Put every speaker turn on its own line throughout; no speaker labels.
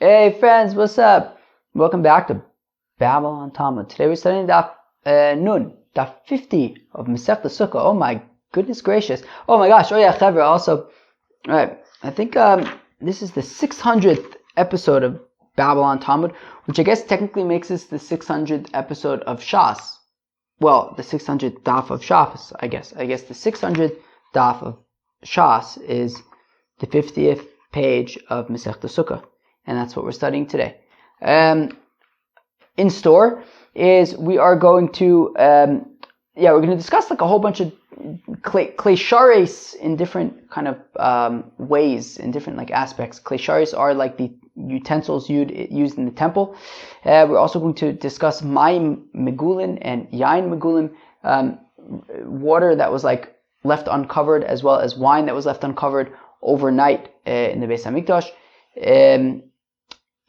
Hey friends, what's up? Welcome back to Babylon Talmud. Today we're studying Daf Nun, Daf 50 of Masechta Sukkah. Oh my goodness gracious. Oh my gosh. Oh yeah, Chevra. Also, alright, I think this is the 600th episode of Babylon Talmud, which I guess technically makes this the 600th episode of Shas. Well, the 600th Daf of Shas, I guess. I guess the 600th Daf of Shas is the 50th page of Masechta Sukkah. And that's what we're studying today. In store is we are going to, we're going to discuss like a whole bunch of klei in different kind of ways, in different like aspects. Klei are like the utensils used in the temple. We're also going to discuss mayim megulin and yain megulin, water that was like left uncovered, as well as wine that was left uncovered overnight in the Beis Hamikdash.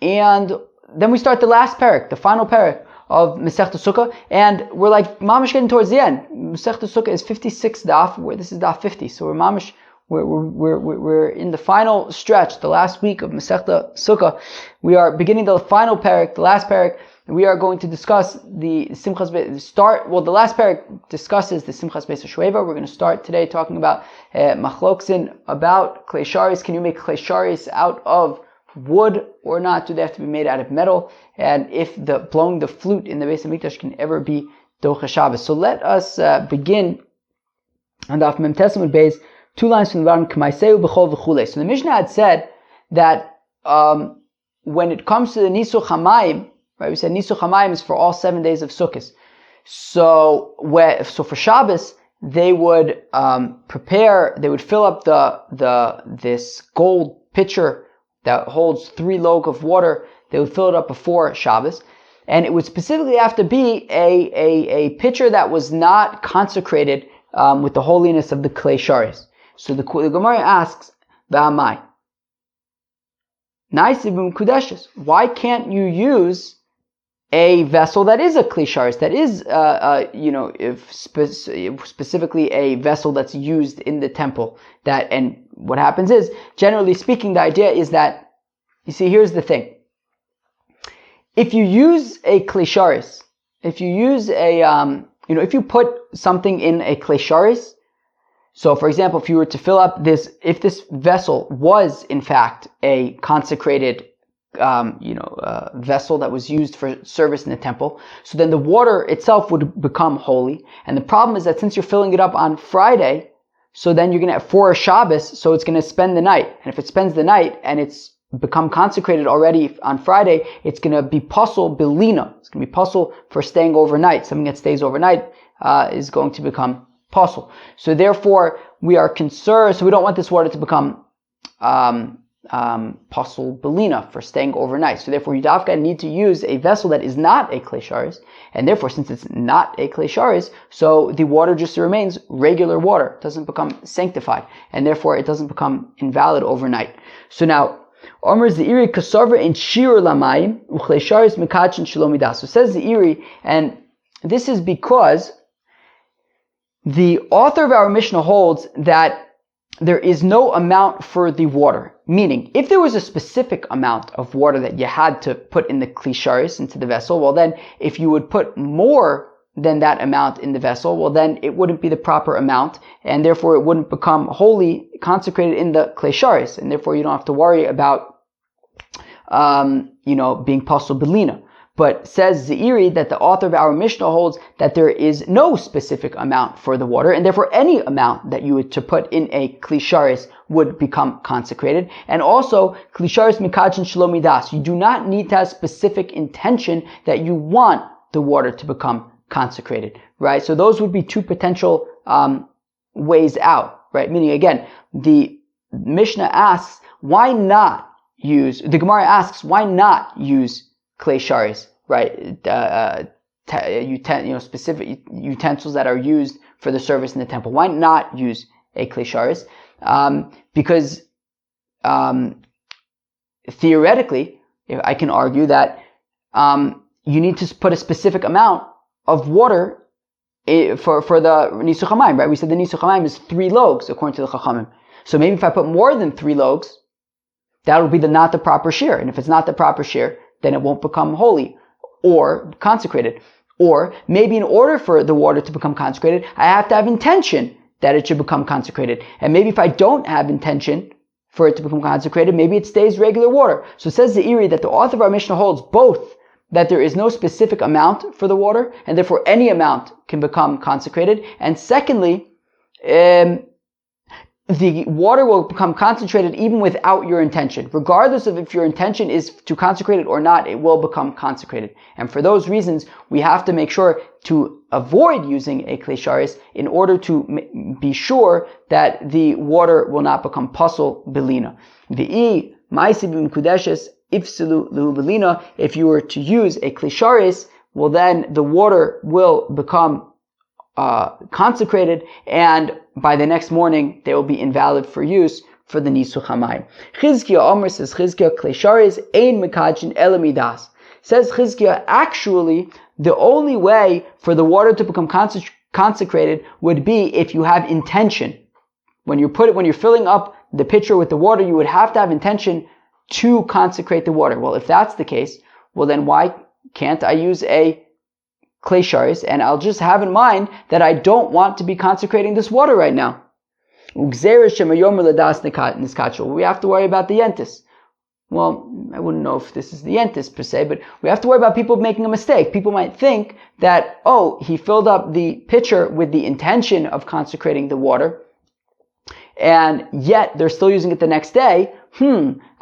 And then we start the last parak, the final parak of Masechta Sukkah, and we're like mamish getting towards the end. Masechta Sukkah is 56 daf, where this is daf 50, so we're mamish, we're in the final stretch, the last week of Masechta Sukkah. We are beginning the final parak, the last parak. We are going to discuss the Simchas the last parak discusses the Simchas Beis HaShoeva. We're going to start today talking about machloksin, about klei sharis. Can you make klei sharis out of wood or not? Do they have to be made out of metal? And if blowing the flute in the Beis Hamikdash can ever be docha Shabbos. So let us begin on Daf Mem Tesam Beis, 2 lines from the bottom. K'maiseu b'chol v'chulei. So the Mishnah had said that when it comes to the Nisuch HaMayim, right? We said Nisuch HaMayim is for all 7 days of Sukkot. So for Shabbos they would they would fill up this gold pitcher that holds 3 log of water. They would fill it up before Shabbos, and it would specifically have to be a pitcher that was not consecrated with the holiness of the klei sharis. So the Gemara asks, "V'amai naisibum kudeshes? Why can't you use a vessel that is a klei sharis, that is specifically a vessel that's used in the temple?" And what happens is, generally speaking, the idea is that, you see, here's the thing. If you use a klei sharis, if you use if you put something in a klei sharis, so for example, if you were to fill up if this vessel was in fact a consecrated vessel that was used for service in the temple, so then the water itself would become holy. And the problem is that since you're filling it up on Friday, so then you're going to have for Shabbos, so it's going to spend the night. And if it spends the night and it's become consecrated already on Friday, it's going to be pasul belina. It's going to be pasul for staying overnight. Something that stays overnight is going to become pasul. So therefore, we are concerned. So we don't want this water to become pasul belina for staying overnight. So therefore, you need to use a vessel that is not a klei sharis, and therefore, since it's not a klei sharis, so the water just remains regular water. It doesn't become sanctified, and therefore it doesn't become invalid overnight. So now, Omer Zeiri kasarva in shir lamayim u'klei sharis mikachin shalomidas. So says Zeiri, and this is because the author of our Mishnah holds that there is no amount for the water. Meaning, if there was a specific amount of water that you had to put in the klei sharis, into the vessel, well then, if you would put more than that amount in the vessel, well then it wouldn't be the proper amount, and therefore it wouldn't become holy, consecrated in the klei sharis, and therefore you don't have to worry about, being pasul belina. But says Zeiri that the author of our Mishnah holds that there is no specific amount for the water, and therefore any amount that you were to put in a klei sharis would become consecrated. And also, klei sharis mikachin shalomidas. You do not need to have specific intention that you want the water to become consecrated, right? So those would be 2 potential ways out, right? Meaning, again, the Mishnah asks, why not use, the Gemara asks, why not use klei sharis, right? Specific utensils that are used for the service in the temple. Why not use a klei sharis? Because theoretically, I can argue that you need to put a specific amount of water for the Nisuch HaMayim, right? We said the Nisuch HaMayim is 3 logs according to the Chachamim. So maybe if I put more than 3 logs, that will be not the proper shear. And if it's not the proper shear, then it won't become holy or consecrated. Or maybe in order for the water to become consecrated, I have to have intention that it should become consecrated. And maybe if I don't have intention for it to become consecrated, maybe it stays regular water. So it says the Iri that the author of our Mishnah holds both that there is no specific amount for the water, and therefore any amount can become consecrated. And secondly, the water will become concentrated even without your intention. Regardless of if your intention is to consecrate it or not, it will become consecrated. And for those reasons, we have to make sure to avoid using a klei sharis in order to be sure that the water will not become pasul belina. V'i ma'isi b'mekudeshes ifsilu lehu belina. If you were to use a klei sharis, well then the water will become consecrated, and by the next morning they will be invalid for use for the nisuch hamayim. Chizkiah Omer says Chizkiah klei sharis ein mekadshin ela midas. Says Chizkiah, actually the only way for the water to become consecrated would be if you have intention. When you're filling up the pitcher with the water, you would have to have intention to consecrate the water. Well, if that's the case, well then why can't I use a klei sharis, and I'll just have in mind that I don't want to be consecrating this water right now. We have to worry about the yentis. Well, I wouldn't know if this is the yentis per se, but we have to worry about people making a mistake. People might think that, he filled up the pitcher with the intention of consecrating the water, and yet they're still using it the next day.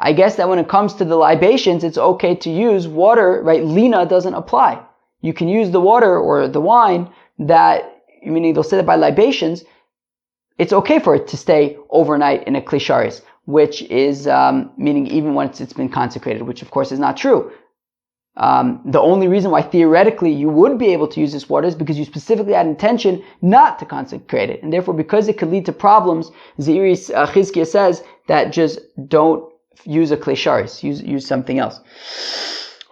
I guess that when it comes to the libations, it's okay to use water, right? Lina doesn't apply. You can use the water or the wine meaning they'll say that by libations, it's okay for it to stay overnight in a klei sharis, which is, meaning even once it's been consecrated, which of course is not true. The only reason why theoretically you would be able to use this water is because you specifically had intention not to consecrate it. And therefore, because it could lead to problems, Chizkiah says that just don't use a klei sharis, use something else.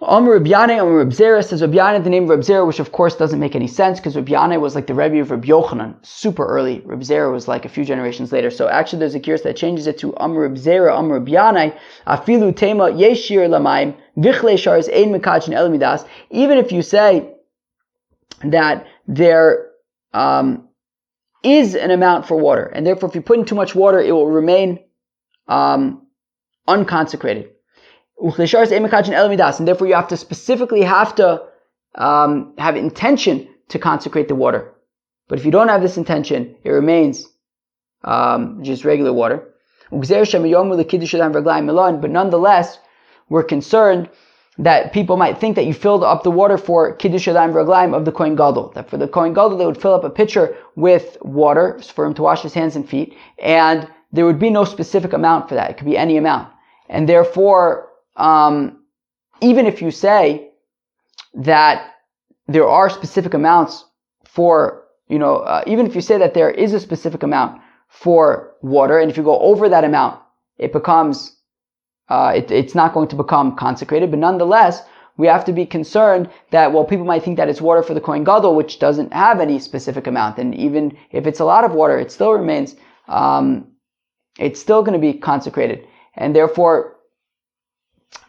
Amr Reb Yanai, Amr Reb Zera, says Reb Yanai, the name of Reb Zera, which of course doesn't make any sense because Reb Yanai was like the Rebbe of Reb Yochanan, super early. Reb Zera was like a few generations later. So actually there's a gears that changes it to Amr Reb Zera, Amr Reb Yanai, Afilu Tema Yeshir Lamaim, Vichle Sharis Ein Mekachin El Midas. Even if you say that there is an amount for water, and therefore if you put in too much water, it will remain unconsecrated. And therefore you have to specifically have intention to consecrate the water. But if you don't have this intention, it remains just regular water. But nonetheless, we're concerned that people might think that you filled up the water for Kiddush Yadayim V'Raglayim of the Kohen Gadol. That for the Kohen Gadol, they would fill up a pitcher with water for him to wash his hands and feet, and there would be no specific amount for that. It could be any amount. And therefore, even if you say that there are specific amounts for, even if you say that there is a specific amount for water, and if you go over that amount, it becomes, it's not going to become consecrated. But nonetheless, we have to be concerned that, people might think that it's water for the Kohen Gadol, which doesn't have any specific amount. And even if it's a lot of water, it still remains, it's still going to be consecrated. And therefore,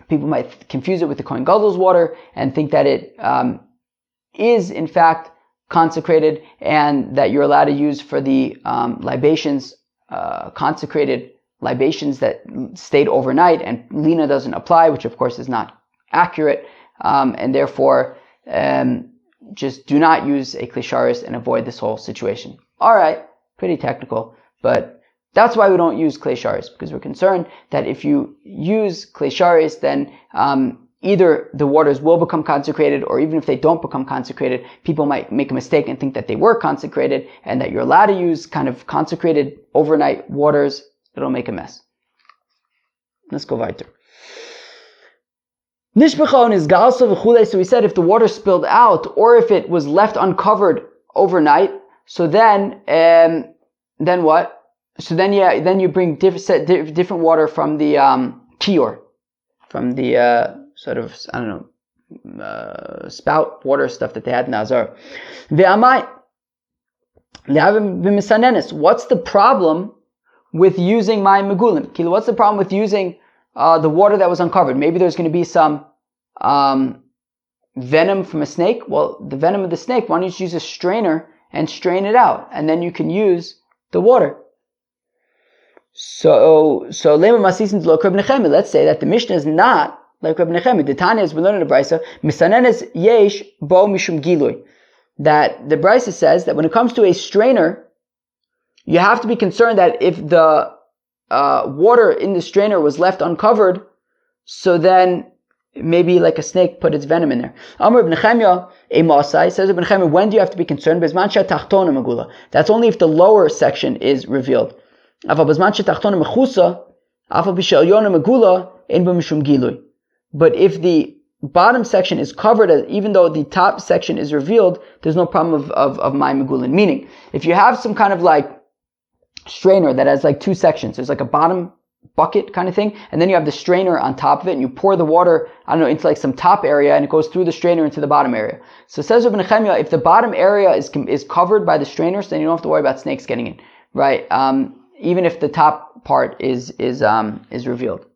people might confuse it with the Kohen Gadol's water and think that it is in fact consecrated, and that you're allowed to use for the libations, consecrated libations that stayed overnight, and lina doesn't apply, which of course is not accurate, and therefore just do not use a klei sharis and avoid this whole situation. Alright, pretty technical, but that's why we don't use klei sharis, because we're concerned that if you use klei sharis, then either the waters will become consecrated, or even if they don't become consecrated, people might make a mistake and think that they were consecrated, and that you're allowed to use kind of consecrated overnight waters. It'll make a mess. Let's go weiter. Nishbechon is galso v'chulei. So we said if the water spilled out, or if it was left uncovered overnight, so then what? So then you bring different water from the kior, from the spout water stuff that they had in Azar. What's the problem with using mayim megulim? What's the problem with using the water that was uncovered. Maybe there's going to be some venom from a snake. Well, the venom of the snake, why don't you just use a strainer and strain it out, and then you can use the water. So let's say that the Mishnah is not like Reb Nechemi. The Tanya has been learned in the Brisa, Misanenes yesh bo mishum gilui, that the Brisa says that when it comes to a strainer, you have to be concerned that if the water in the strainer was left uncovered, so then maybe like a snake put its venom in there. Amr ibn Nechemia, a Masai, says Ibn Nechemia, when do you have to be concerned? That's only if the lower section is revealed. But if the bottom section is covered, even though the top section is revealed, there's no problem of my megulin. Meaning, if you have some kind of like strainer that has like two sections, there's like a bottom bucket kind of thing, and then you have the strainer on top of it, and you pour the water, into like some top area, and it goes through the strainer into the bottom area. So it says Ibn Nechemia, if the bottom area is covered by the strainers, then you don't have to worry about snakes getting in, right? Even if the top part is revealed.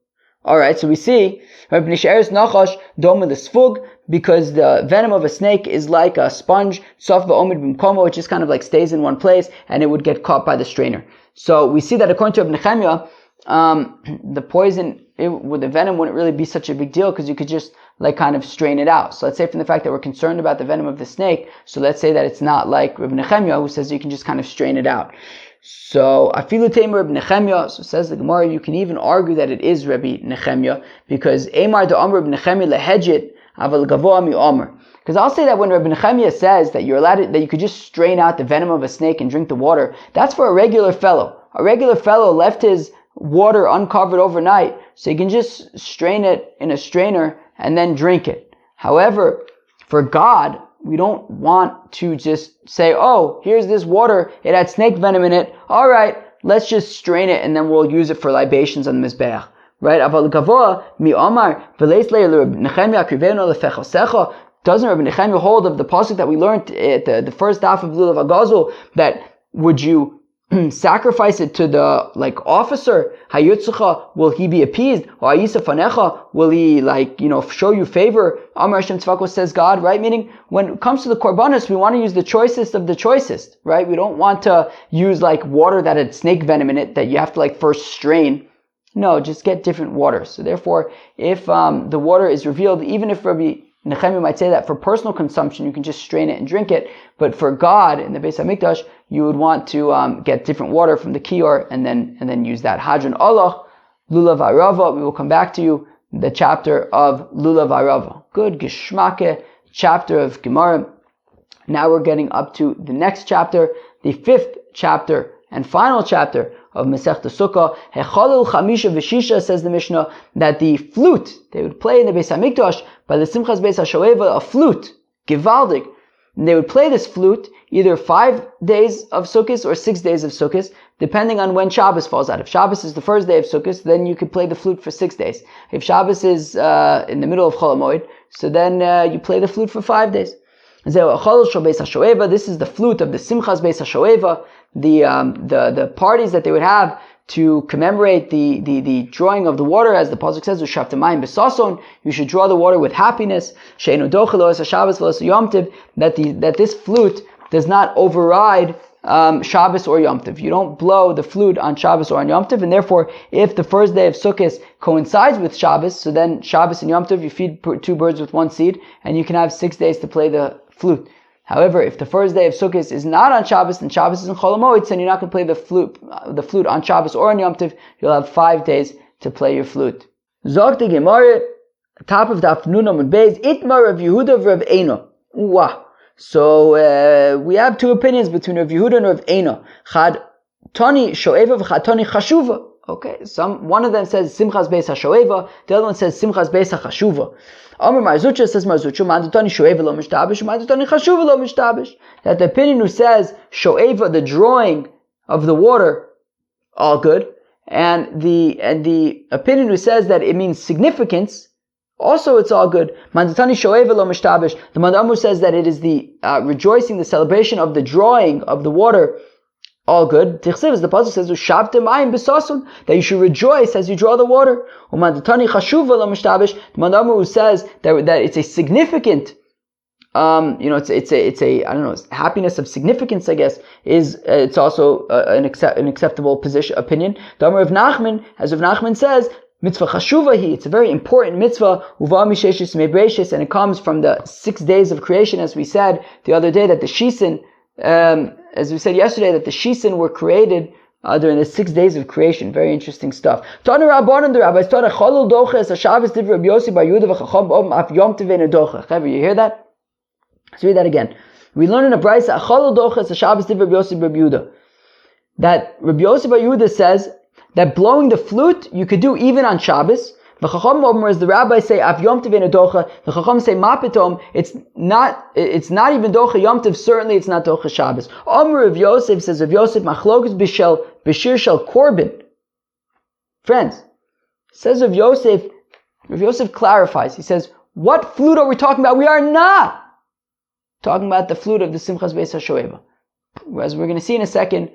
All right, so we see because the venom of a snake is like a sponge, which just kind of like stays in one place, and it would get caught by the strainer. So we see that according to Ibn Nechemia, the poison with the venom wouldn't really be such a big deal because you could just like kind of strain it out. So let's say from the fact that we're concerned about the venom of the snake, so let's say that it's not like Ibn Nechemia who says you can just kind of strain it out. So afilu tamer Ibn Nechemia, so says the Gemara, you can even argue that it is Rabbi Nechemia, because Amar de Amr Ibn Nechemia lehedjit aval gavoa mi Amr. Because I'll say that when Rabbi Nechemia says that you're allowed that you could just strain out the venom of a snake and drink the water, that's for a regular fellow. A regular fellow left his water uncovered overnight, so he can just strain it in a strainer and then drink it. However, for God, we don't want to just say, oh, here's this water, it had snake venom in it, alright, let's just strain it and then we'll use it for libations on the Mizbeach. Right? Aval gavoa mi Omar, v'leis le'el Nechemia akrivenu lefechosecha. Doesn't Rabbi Nechemia hold of the pasuk that we learned at the first half of Lulav Agazul, that would you sacrifice it to the officer? Hayutzucha, will he be appeased? Or Ayisa fanecha, will he show you favor? Amar Hashem Tzvakos, says God, right? Meaning when it comes to the korbanos, we want to use the choicest of the choicest, right? We don't want to use water that had snake venom in it that you have to first strain. No, just get different water. So therefore, if the water is revealed, even if Rabbi Nechemia might say that for personal consumption, you can just strain it and drink it. But for God, in the Beis HaMikdash, you would want to get different water from the kior and then use that. Hadron Allah, Lulav Arava. We will come back to you, the chapter of Lulav Arava. Good Geshmake, chapter of Gemara. Now we're getting up to the next chapter, the 5th chapter and final chapter of Masechta Sukkah. Hechalel Chamisha V'Shisha, says the Mishnah, that the flute they would play in the Beis HaMikdash by the Simchas Beis HaShoeva, a flute, Givaldig. And they would play this flute either 5 days of Sukkot or 6 days of Sukkot, depending on when Shabbos falls out. If Shabbos is the first day of Sukkot, then you could play the flute for 6 days. If Shabbos is in the middle of Chol HaMoed, so then you play the flute for 5 days. This is the flute of the Simchas Beis HaShoeva, the parties that they would have to commemorate the drawing of the water, as the pasuk says, "Ushaftamayim b'sason." You should draw the water with happiness. She'enu dochelo es Shabbos v'los Yom Tov. That this flute does not override Shabbos or Yom Tov. You don't blow the flute on Shabbos or on Yom Tov, and therefore, if the first day of Sukkot coincides with Shabbos, so then Shabbos and Yom Tov, you feed 2 birds with 1 seed, and you can have 6 days to play the flute. However, if the first day of Sukkot is not on Shabbos and Shabbos is in Chol HaMoed, then you're not going to play the flute on Shabbos or on Yom Tov. You'll have 5 days to play your flute. Zog the Gemara, top of Daf Nun Amud Beis, Itmar Rav Yehuda Rav Eino. Wow. So we have 2 opinions between Rav Yehuda and Rav Eino. Chad Tani Shoeva v'Chad Tani Chashuva. Okay, one of them says Simchas Beis HaShoeva, the other one says Simchas Beis HaChashuva. Amar Marzucha, says Marzucha, Madutani Shoeva lo mishtabish, Madutani Chashuva lo mishtabish. That the opinion who says Shoeva, the drawing of the water, all good, and the opinion who says that it means significance, also it's all good. Madutani Shoeva lo mishtabish. The Madam who says that it is the rejoicing, the celebration of the drawing of the water, all good. Tichsiv, as the pasuk says, "Ushavte mayim b'sasun," that you should rejoice as you draw the water. Umandatani chashuva l'mishtabish. The Mandamar who says that it's a significant, it's a I don't know, happiness of significance, I guess, is it's also an acceptable opinion. The Amar of Nachman, as of Nachman says, mitzvah chashuva it's a very important mitzvah, uva misheshis mebreshis, and it comes from the 6 days of creation, as we said the other day, that the shisin, as we said yesterday, that the shisin were created during the 6 days of creation. Very interesting stuff. Tanu Rabbanan, the rabbis taught, "Cholul docha es Shabbos divrei Rabbi Yossi bar Yehuda v'chacham b'om af yom tovei docha." Chaver, you hear that? Let's read that again. We learn in a brayso, "Cholul docha es Shabbos divrei Rabbi Yossi bar Yehuda," that Rabbi Yossi bar Yehuda says that blowing the flute you could do even on Shabbos. The Chacham Omer, as the rabbis say, "Af Yom Tov Ein Docha." The Chacham say, "Mapitom." It's not even Docha Yom Tov. Certainly, it's not Docha Shabbos. Omer of Yosef says of Yosef, "Machlokas b'shir shel korban." Friends, says of Yosef. Rav Yosef clarifies. He says, "What flute are we talking about? We are not talking about the flute of the Simchas Beis HaShoeva." As we're going to see in a second,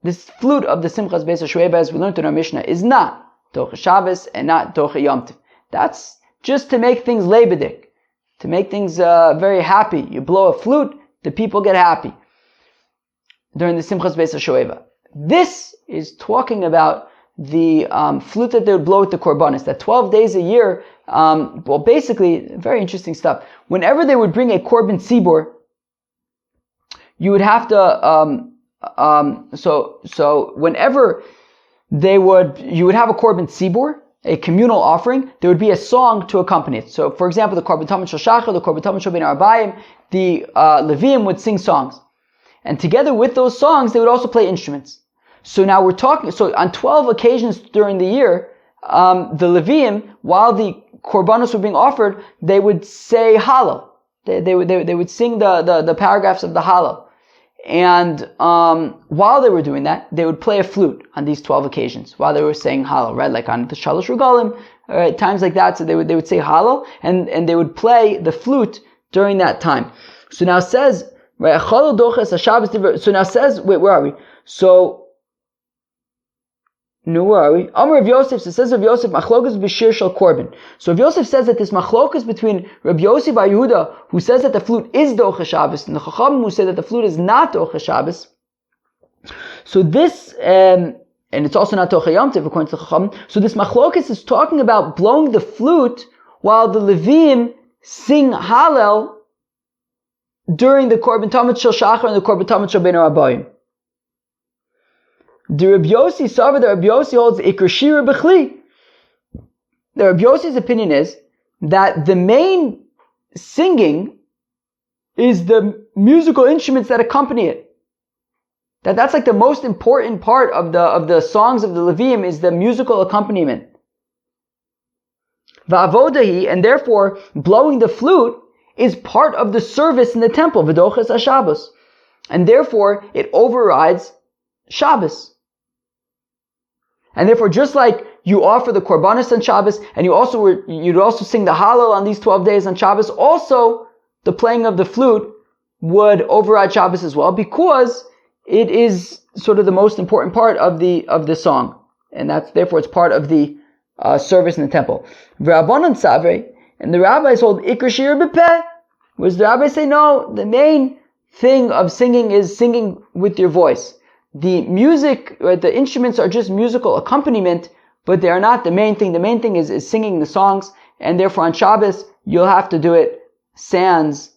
this flute of the Simchas Beis HaShoeva, as we learned in our Mishnah, is not Docha Shabbos and not Docha Yom Tov. That's just to make things lebedik, to make things very happy. You blow a flute, the people get happy during the Simchas Beis HaShoeva. This is talking about the flute that they would blow with the korbanos, that 12 days a year. Basically, very interesting stuff. Whenever they would bring a korban tzibor, you would have to, so whenever you would have a korban tzibor, a communal offering, there would be a song to accompany it. So, for example, the korban tamid shel shachar, the korban tamid shel bein arbayim, the Leviim would sing songs. And together with those songs, they would also play instruments. So now we're talking, so on 12 occasions during the year, the Leviim, while the korbanos were being offered, they would say Hallel. They would sing the paragraphs of the Hallel. And while they were doing that, they would play a flute on these 12 occasions while they were saying Hallel, right? Like on the Shalosh Regalim, times like that. So they would say Hallel, and they would play the flute during that time. So now says, right? So now says, wait, where are we? Where are we? Amar of Yosef, so it says of Yosef, machlokas b'shir shel korban. So if Yosef says that this machlokas between Rabbi Yossi bar Yehuda, who says that the flute is Docha Shabbos, and the Chacham who say that the flute is not Docha Shabbos, so this, and it's also not Docha Yom Tov according to the Chacham, so this machlokas is talking about blowing the flute while the Leviim sing Hallel during the korban tamid shel shachar and the korban tamid shel bein arbayim. The Rabbi Yossi Sava, the Rabbi Yossi holds Iker Shira B'chli. The Rabbi Yossi's opinion is that the main singing is the musical instruments that accompany it. That's like the most important part of the songs of the Leviim is the musical accompaniment. Va'avodahi, and therefore blowing the flute is part of the service in the temple, V'doches HaShabbos, and therefore it overrides Shabbos. And therefore, just like you offer the korbanos on Shabbos, and you'd also sing the Hallel on these 12 days on Shabbos, also the playing of the flute would override Shabbos as well, because it is sort of the most important part of the song, and therefore it's part of the service in the temple. V'Rabbanan Savre, and the rabbis hold Iker Shir B'peh, whereas the rabbis say no, the main thing of singing is singing with your voice. The music, right, the instruments are just musical accompaniment, but they are not the main thing. The main thing is singing the songs, and therefore on Shabbos, you'll have to do it sans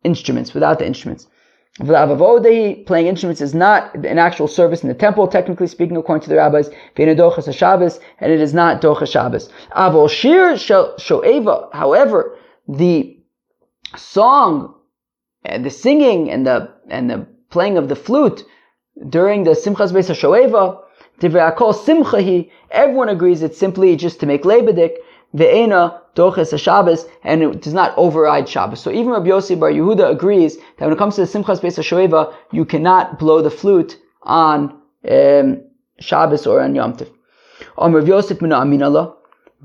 instruments, without the instruments. Playing instruments is not an actual service in the temple, technically speaking, according to the rabbis, and it is not Docha Shabbos. Avol Shir Sho'eva, however, the song, and the singing, and the playing of the flute, during the Simchas Beis HaShoeva, Divrei HaKol Simchahi, everyone agrees it's simply just to make lebedik, ve'ena doches HaShabbos, and it does not override Shabbos. So even Rabbi Yossi bar Yehuda agrees that when it comes to the Simchas Beis HaShoeva, you cannot blow the flute on Shabbos or on Yom Tov. Rabbi Yosef Mina Aminallah,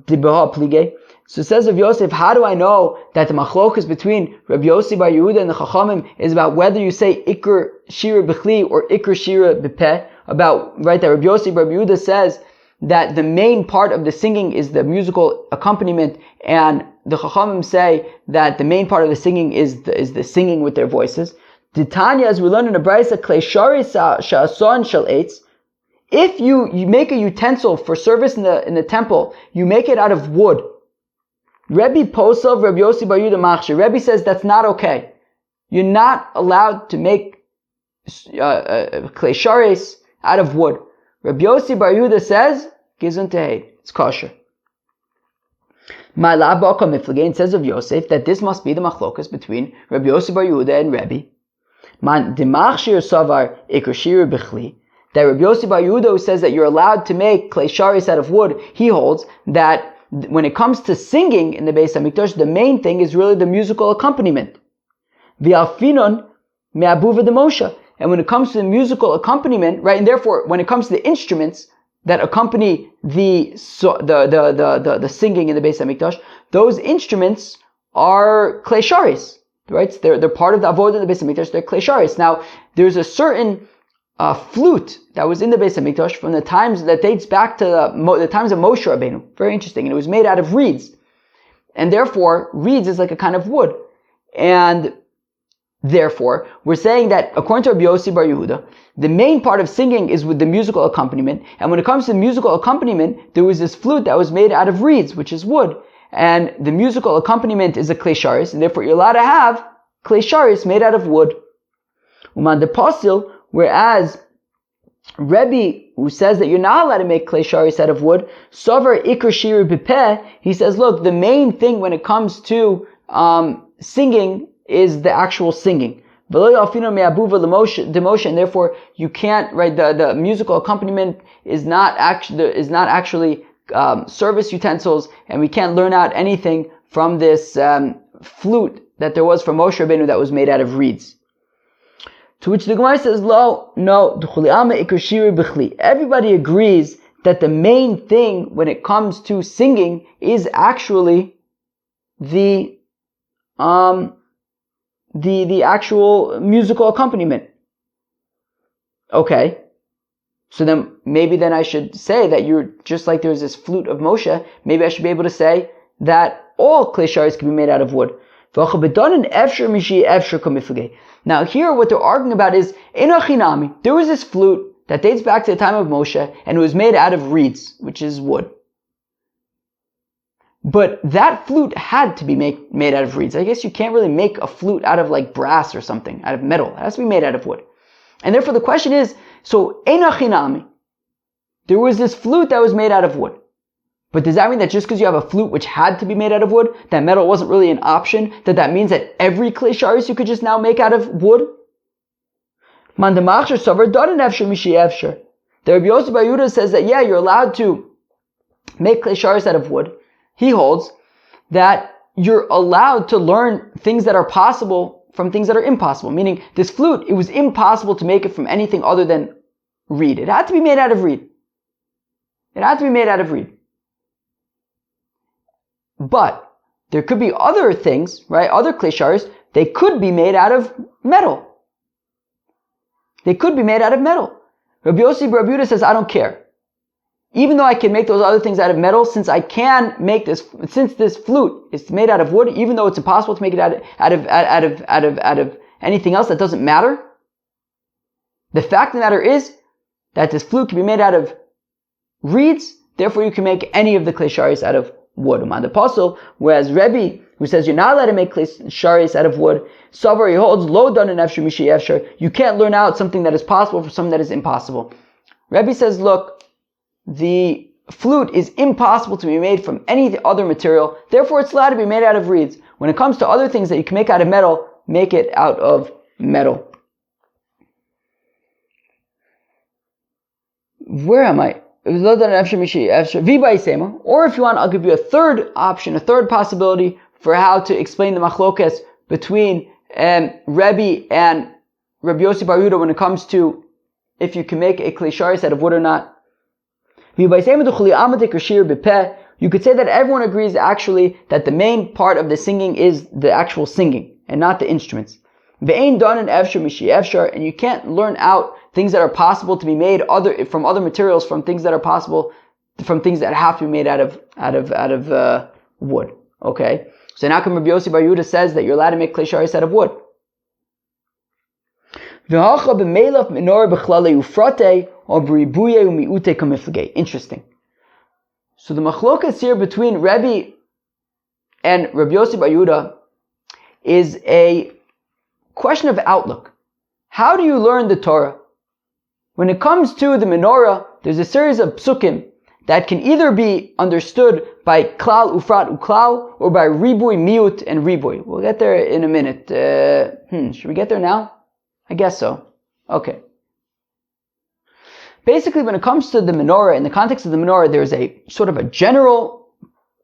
Dibraha Plige, So it says of Yosef, how do I know that the machlokas between Rabbi Yossi bar Yehuda and the Chachamim is about whether you say Iker Shira B'chli or Iker Shira B'peh? About, right, that Rabbi Yossi bar Yehuda says that the main part of the singing is the musical accompaniment, and the Chachamim say that the main part of the singing is the singing with their voices. Titania, as we learned in the Brisa, Klei Shari Sha'ason Shel Eitz. If you make a utensil for service in the temple, you make it out of wood. Rebbe Posov, Rabbi Yossi bar Yehuda Machshir. Rebbe says that's not okay. You're not allowed to make klei sharis out of wood. Rabbi Yossi bar Yehuda says, Gizun Tehed, it's kosher. Ma'ala Ba'aka Miflagin says of Yosef that this must be the machlokas between Rabbi Yossi bar Yehuda and Rebbe. Man Dimachshir Savar Iker Shira B'chli. That Rabbi Yossi bar Yehuda, who says that you're allowed to make klei sharis out of wood, he holds that when it comes to singing in the Beis HaMikdash, the main thing is really the musical accompaniment. V'alfinon me'abuva de Moshe. And when it comes to the musical accompaniment, right, and therefore when it comes to the instruments that accompany the singing in the Beis HaMikdash, those instruments are klei sharis, right? They're part of the avodah in the Beis HaMikdash. They're klei sharis. Now, there's a certain flute that was in the Beis HaMikdash from the times that dates back to the times of Moshe Rabbeinu. Very interesting. And it was made out of reeds. And therefore, reeds is like a kind of wood. And therefore, we're saying that according to Rabbi Yossi bar Yehuda, the main part of singing is with the musical accompaniment. And when it comes to the musical accompaniment, there was this flute that was made out of reeds, which is wood. And the musical accompaniment is a klei sharis, and therefore you're allowed to have klei sharis made out of wood. Uman de Pasil, whereas Rebbe, who says that you're not allowed to make klei sharis out of wood, Sover Iker Shiri B'peh, he says, look, the main thing when it comes to singing is the actual singing. And therefore you can't, right, the musical accompaniment is not actually service utensils, and we can't learn out anything from this flute that there was from Moshe Rabbeinu that was made out of reeds. To which the Gemara says, no, everybody agrees that the main thing when it comes to singing is actually the actual musical accompaniment. Okay. So then, maybe then I should say that you're, just like there's this flute of Moshe, maybe I should be able to say that all klei sharis can be made out of wood. Now here what they're arguing about is, Enochinami, there was this flute that dates back to the time of Moshe, and it was made out of reeds, which is wood. But that flute had to be made out of reeds. I guess you can't really make a flute out of like brass or something, out of metal. It has to be made out of wood. And therefore the question is, so Enochinami, there was this flute that was made out of wood. But does that mean that just because you have a flute which had to be made out of wood, that metal wasn't really an option, that means that every klei sharis you could just now make out of wood? The Rabbi Yossi bar Yehuda says that, yeah, you're allowed to make klei sharis out of wood. He holds that you're allowed to learn things that are possible from things that are impossible. Meaning, this flute, it was impossible to make it from anything other than reed. It had to be made out of reed. It had to be made out of reed. But there could be other things, right? Other klei sharis, they could be made out of metal. They could be made out of metal. Rabbi Yossi bar Yehuda says, I don't care. Even though I can make those other things out of metal, since I can make this, since this flute is made out of wood, even though it's impossible to make it out of anything else, that doesn't matter. The fact of the matter is that this flute can be made out of reeds, therefore you can make any of the klei sharis out of wood. The apostle, whereas Rebbe, who says you're not allowed to make klei sharis out of wood, Savar, he holds lo dan efshar mishi efshar. You can't learn out something that is possible from something that is impossible. Rebbe says, look, the flute is impossible to be made from any other material, therefore it's allowed to be made out of reeds. When it comes to other things that you can make out of metal, make it out of metal. Where am I? Or if you want, I'll give you a third option, a third possibility for how to explain the machlokas between Rebbe and Rabbi Yossi bar Yehuda when it comes to if you can make a klei sharis out of wood or not. You you could say that everyone agrees actually that the main part of the singing is the actual singing and not the instruments. Ve'ein danan efshar mishi efshar, and you can't learn out things that are possible to be made from other materials, from things that are possible, from things that have to be made out of wood. Okay, so now Rabbi Yossi Bar Yehuda says that you're allowed to make klei sharis out of wood. Interesting. So the machlokas here between Rebbe and Rabbi Yossi Bar Yehuda is a question of outlook. How do you learn the Torah? When it comes to the menorah, there's a series of psukim that can either be understood by klal, ufrat, uklal, or by ribui, miut, and ribui. We'll get there in a minute. Should we get there now? I guess so. Okay. Basically, when it comes to the menorah, in the context of the menorah, there's a sort of a general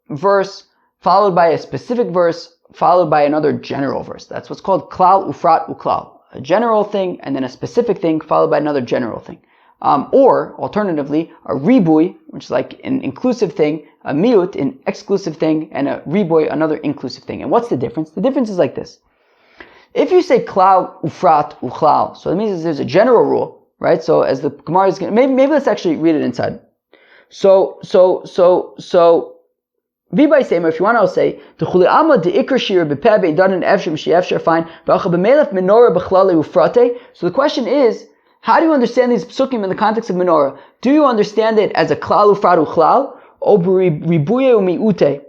verse, followed by a specific verse, followed by another general verse. That's what's called klal, ufrat, uklal. A general thing, and then a specific thing, followed by another general thing. Or, alternatively, a ribui, which is like an inclusive thing, a miut, an exclusive thing, and a ribui, another inclusive thing. And what's the difference? The difference is like this. If you say klal, ufrat, uchlal, so that means there's a general rule, right? So as the Gemara is going to, maybe let's actually read it inside. So, V'bay Seimer, if you want, I'll say, T'chuli Amma de'ikr shir b'peh be'danan efshar m'shi efshar, fine, b'acha b'melech menorah b'chlale ufrate. So the question is, how do you understand these psukim in the context of menorah? Do you understand it as a klal ufrat uchlal, or ribuye umiute,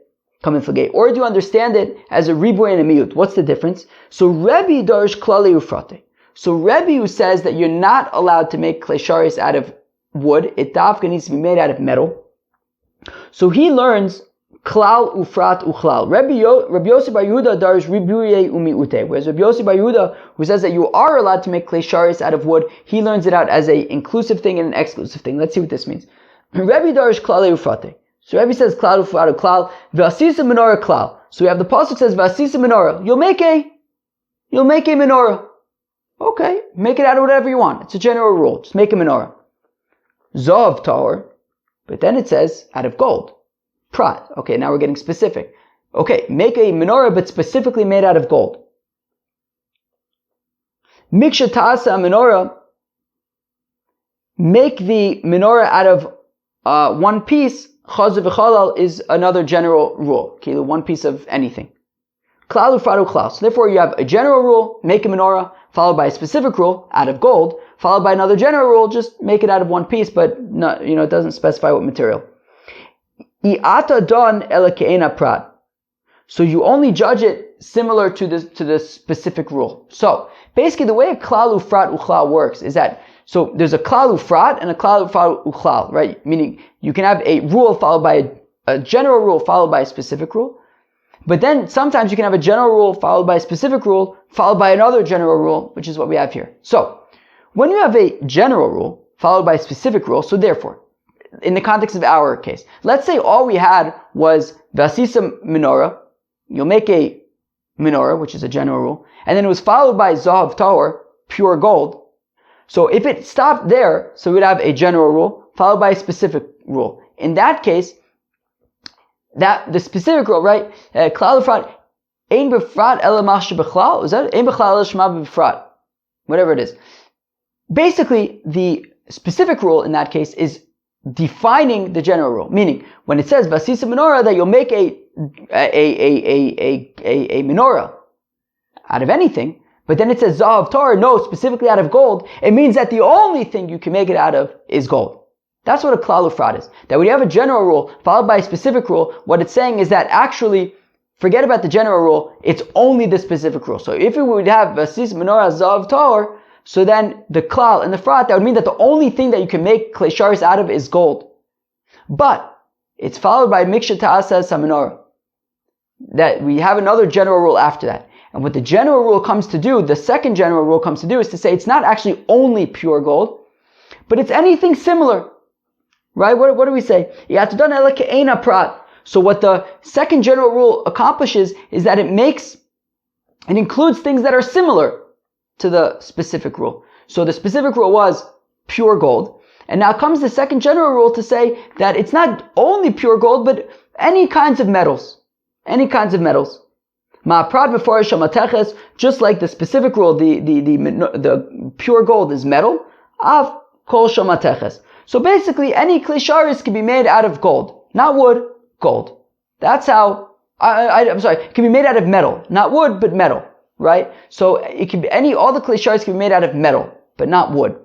or do you understand it as a ribuye and a miut? What's the difference? So Rebbe darish klale ufrate. So Rebbe, who says that you're not allowed to make klei sharis out of wood, it dafka needs to be made out of metal. So he learns klal ufrat uchlal. Rabbi Yossi Bar Yehuda darish ribuye umiute. Whereas Rabbi Yossi Bar Yehuda, who says that you are allowed to make klei sharis out of wood, he learns it out as a inclusive thing and an exclusive thing. Let's see what this means. Rabbi darish klale ufrate. So Rabbi says klal ufrat uchlal. V'asisa menorah klal. So we have the pasuk says v'asisa menorah. You'll make a menorah. Okay, make it out of whatever you want. It's a general rule. Just make a menorah. Zav tahor. But then it says out of gold. Prat. Okay, now we're getting specific. Okay, make a menorah, but specifically made out of gold. Miksha ta'asa menorah. Make the menorah out of one piece. Chaz v'chalal is another general rule. Okay, one piece of anything. Klal ufrat uchlal. So therefore you have a general rule, make a menorah, followed by a specific rule, out of gold, followed by another general rule, just make it out of one piece, but not, it doesn't specify what material. I'ata don ela ke'ena prat. So you only judge it similar to the specific rule. So basically the way a klal ufrat uchlal works is that, so there's a klal ufrat and a klal ufrat uchlal, right? Meaning you can have a rule followed by a general rule followed by a specific rule. But then sometimes you can have a general rule followed by a specific rule followed by another general rule, which is what we have here. So when you have a general rule followed by a specific rule, so therefore, in the context of our case, let's say all we had was Vasisa menorah. You'll make a menorah, which is a general rule, and then it was followed by Zahav Tahor, pure gold. So if it stopped there, so we'd have a general rule followed by a specific rule. In that case, that the specific rule, right? Klal ufrat, ein befrat ela machshe bechlal. Is that ein bechlal ela shema befrat? Whatever it is. Basically, the specific rule in that case is defining the general rule. Meaning, when it says vasisa menorah, that you'll make a menorah out of anything, but then it says zahav Torah, no, specifically out of gold. It means that the only thing you can make it out of is gold. That's what a klal ufrat is. That when you have a general rule followed by a specific rule, what it's saying is that actually, forget about the general rule, it's only the specific rule. So if we would have vasis menorah zav tahor, so then the klal and the frat, that would mean that the only thing that you can make klei sharis out of is gold. But it's followed by miksha ta'asa menorah. That we have another general rule after that. And what the general rule comes to do, the second general rule comes to do, is to say it's not actually only pure gold, but it's anything similar. Right? What do we say? So what the second general rule accomplishes is that it includes things that are similar to the specific rule. So the specific rule was pure gold, And now comes the second general rule to say that it's not only pure gold, but any kinds of metals. Any kinds of metals. Ma'aprad meforish shamateches, just like the specific rule, the pure gold is metal. Av kol shamateches. So basically, any kli sharis can be made out of gold, not wood, gold. That's how. I'm sorry, it can be made out of metal, not wood, but metal, right? So it can be all the kli sharis can be made out of metal, but not wood.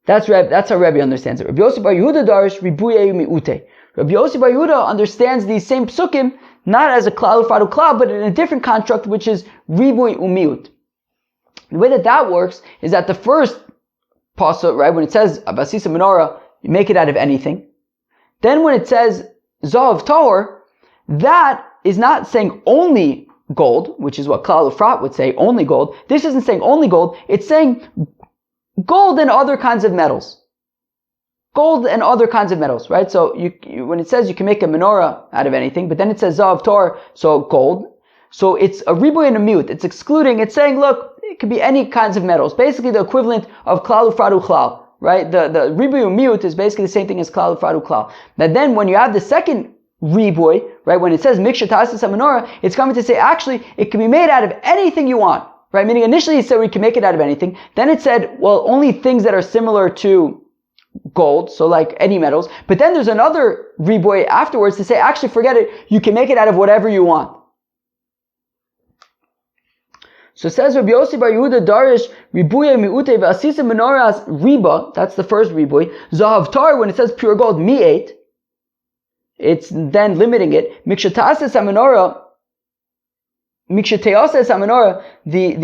That's how Rebbe understands it. Rabbi Yossi bar Yehuda darish ribuye miute. Rabbi Yossi bar Yehuda understands these same psukim not as a klal ufradu klal, but in a different construct, which is ribuy umiut. The way that works is that the first pasuk, right, when it says abasisa menorah, you make it out of anything. Then when it says zahav tahor, that is not saying only gold, which is what klal ufrat would say, only gold. This isn't saying only gold. It's saying gold and other kinds of metals. Gold and other kinds of metals, right? So when it says you can make a menorah out of anything, but then it says zahav tahor, so gold. So it's a ribuy and a mute. It's excluding, it's saying, look, it could be any kinds of metals. Basically the equivalent of klal ufradu klal, right? The ribuy and mute is basically the same thing as klal ufradu klal. Now then when you have the second ribuy, right, when it says miksha tasis menorah, it's coming to say actually it can be made out of anything you want, right? Meaning initially it said we can make it out of anything. Then it said, well, only things that are similar to gold, so like any metals. But then there's another ribuy afterwards to say, actually forget it, you can make it out of whatever you want. So says Rabbi Yossi bar Yehuda darish ribuye miute ve'asisa menoras riba, that's the first ribuy. Zahav tahor, when it says pure gold, mi'et, it's then limiting it. Mikshatasa menorah, mikshateasa menorah, the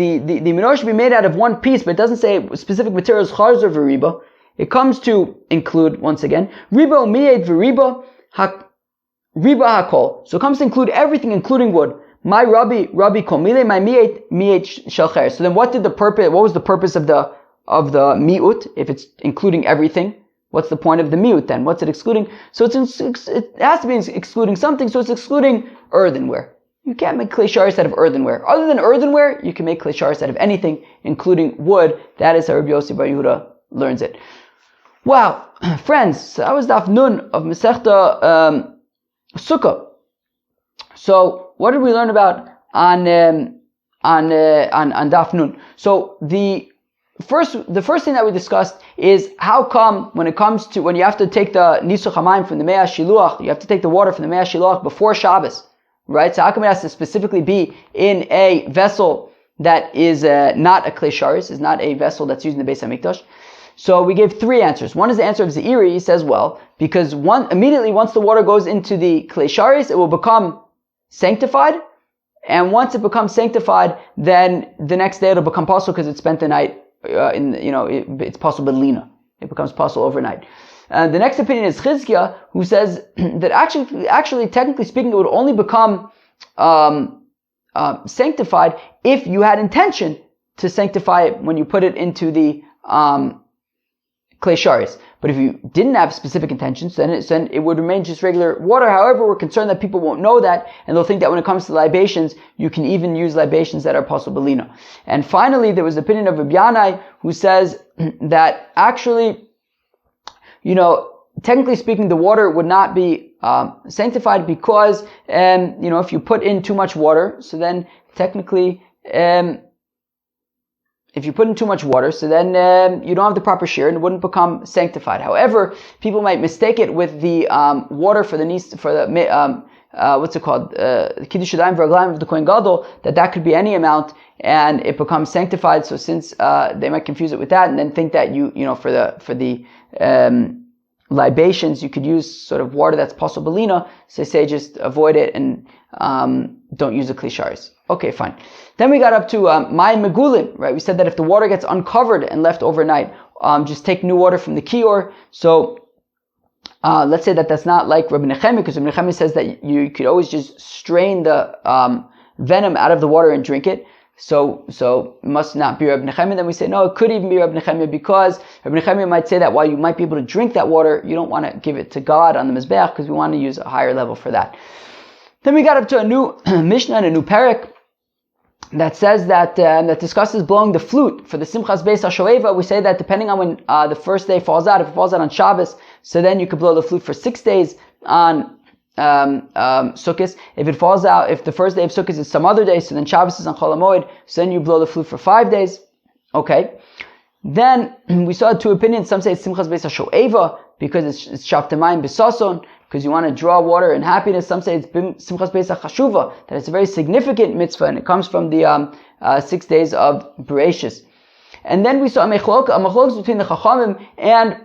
menorah should be made out of one piece, but it doesn't say specific materials charzer v'riba. It comes to include, once again, riba mi'et v'riba riba hakol. So it comes to include everything, including wood. My Rabbi komile, my mi'et shalcher. So then what was the purpose of the mi'ut, if it's including everything? What's the point of the mi'ut then? What's it excluding? So it has to be excluding something, so it's excluding earthenware. You can't make klei sharis out of earthenware. Other than earthenware, you can make klei sharis out of anything, including wood. That is how Rabbi Yossi bar Yehuda learns it. Wow, friends, so that was daf nun of Masechta Sukkah. So what did we learn about on daf nun? So the first thing that we discussed is how come when you have to take the nisuch hamayim from the mei shiluach, you have to take the water from the mei shiluach before Shabbos, right? So how come it has to specifically be in a vessel that is not a klei sharis, is not a vessel that's used in the Beis Hamikdash? So we gave three answers. One is the answer of Zeiri. He says, well, because immediately once the water goes into the klei sharis, it will become sanctified, and once it becomes sanctified, then the next day it'll become possible because it spent the night it's possible lina. It becomes possible overnight. The next opinion is Chizkiah, who says that actually, technically speaking, it would only become sanctified if you had intention to sanctify it when you put it into the klei sharis. But if you didn't have specific intentions, then it would remain just regular water. However, we're concerned that people won't know that, and they'll think that when it comes to libations, you can even use libations that are possible lina. And finally, there was the opinion of Rabbi Yanai, who says that actually, technically speaking, the water would not be sanctified because, if you put in too much water, so then technically, if you put in too much water, so then you don't have the proper shear and it wouldn't become sanctified. However, people might mistake it with the water for the what's it called? Kiddush Yadayim v'Raglayim of the Kohen Gadol, that could be any amount and it becomes sanctified. So since they might confuse it with that and then think that for the libations you could use sort of water that's possible lina, so they say just avoid it and don't use the klei sharis. Okay, fine. Then we got up to mayim megulim, right? We said that if the water gets uncovered and left overnight, just take new water from the kior. So let's say that that's not like Rabbi Nechemia, because Rabbi Nechemia says that you could always just strain the venom out of the water and drink it. So it must not be Rabbi Nechemia. Then we say, no, it could even be Rabbi Nechemia, because Rabbi Nechemia might say that while you might be able to drink that water, you don't want to give it to God on the Mizbeach, because we want to use a higher level for that. Then we got up to a new Mishnah and a new Perek. that says that that discusses blowing the flute for the Simchas Beis HaShoeva. We say that depending on when the first day falls out, if it falls out on Shabbos, so then you could blow the flute for 6 days on Sukkot. If it falls out, if the first day of Sukkot is some other day, so then Shabbos is on Chol HaMoed, so then you blow the flute for 5 days. Okay. Then we saw two opinions. Some say it's Simchas Beis HaShoeva because it's Shavtemayim B'Sason, because you want to draw water and happiness. Some say it's Simchas Beis HaChashuva, that it's a very significant mitzvah, and it comes from the 6 days of Bereshis. And then we saw a machlokes between the Chachamim and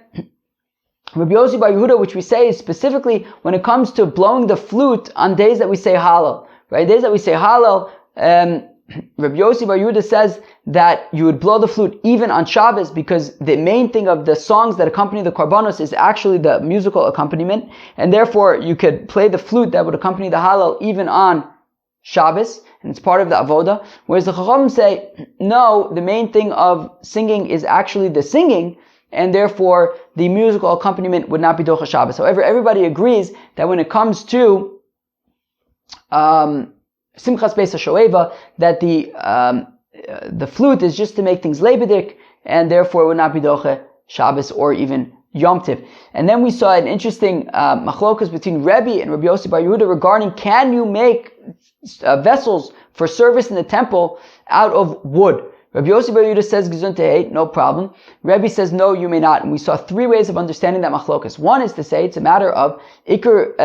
Rabbi Yossi Bar Yehuda, which we say is specifically when it comes to blowing the flute on days that we say Hallel. Right? Days that we say Hallel, Rabbi Yossi Bar Yehuda says that you would blow the flute even on Shabbos because the main thing of the songs that accompany the Korbanos is actually the musical accompaniment, and therefore you could play the flute that would accompany the Hallel even on Shabbos, and it's part of the Avoda. Whereas the Chachamim say, no, the main thing of singing is actually the singing, and therefore the musical accompaniment would not be Docha Shabbos. However, everybody agrees that when it comes to Simchas Beis HaShoeva, that the flute is just to make things lebedik, and therefore it would not be Doche Shabbos or even Yom Tiv. And then we saw an interesting machlokas between Rebbe and Rabbi Yossi Bar Yehuda regarding can you make vessels for service in the temple out of wood. Rabbi Yossi Bar Yehuda says Gesundheit, no problem. Rebbe says no, you may not. And we saw 3 ways of understanding that machlokas. One is to say it's a matter of Iker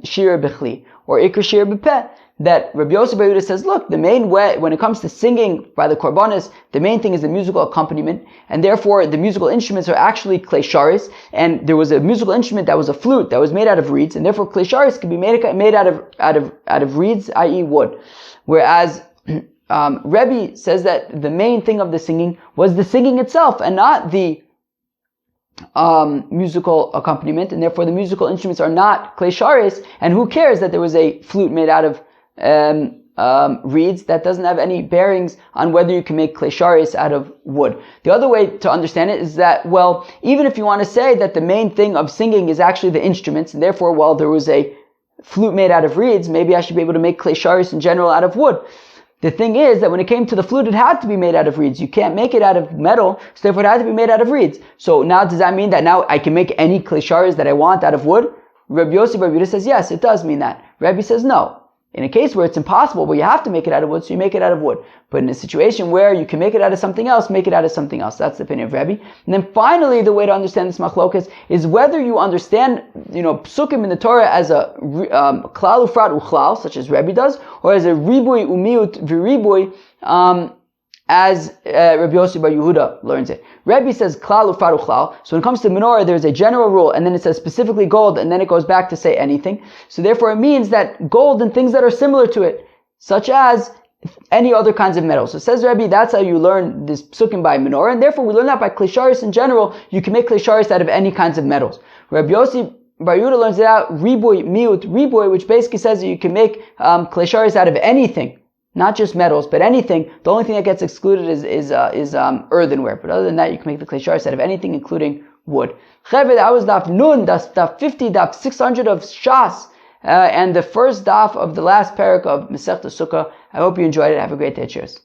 Shir Bechli, or Iker Shir B'peh, that Rabbi Yossi Bar Yehuda says, look, the main way, when it comes to singing by the Korbanos, the main thing is the musical accompaniment, and therefore the musical instruments are actually klei sharis, and there was a musical instrument that was a flute that was made out of reeds, and therefore klei sharis could be made out of reeds, i.e. wood. Whereas Rebbe says that the main thing of the singing was the singing itself, and not the musical accompaniment, and therefore the musical instruments are not klei sharis, and who cares that there was a flute made out of reeds? That doesn't have any bearings on whether you can make klei sharis out of wood. The other way to understand it is that, well, even if you want to say that the main thing of singing is actually the instruments, and therefore, well, there was a flute made out of reeds, maybe I should be able to make klei sharis in general out of wood. The thing is that when it came to the flute, it had to be made out of reeds. You can't make it out of metal, so therefore it had to be made out of reeds. So now, does that mean that now I can make any klei sharis that I want out of wood? Rabbi Yossi Bar Yehuda says, yes, it does mean that. Rabbi says, no. In a case where it's impossible, well, you have to make it out of wood, so you make it out of wood. But in a situation where you can make it out of something else, make it out of something else. That's the opinion of Rebbe. And then finally, the way to understand this machlokas is whether you understand, psukim in the Torah as a klal ufrat uchlal, such as Rebbe does, or as a ribui umiut v'ribui, as Rabbi Yossi Bar Yehuda learns it. Rebbe says klal ufrat uchlal. So when it comes to menorah, there's a general rule, and then it says specifically gold, and then it goes back to say anything. So therefore it means that gold and things that are similar to it, such as any other kinds of metals. So says Rebbe, that's how you learn this psukim by menorah, and therefore we learn that by klei sharis in general. You can make klei sharis out of any kinds of metals. Rabbi Yossi Bar Yehuda learns it out ribui miut ribui, which basically says that you can make klei sharis out of anything. Not just metals, but anything. The only thing that gets excluded is earthenware. But other than that, you can make the klei sharis out of anything, including wood. Cheved, I was daf nun, daf 50, daf 600 of Shas, and the first daf of the last parak of Masechta Sukkah. I hope you enjoyed it. Have a great day. Cheers.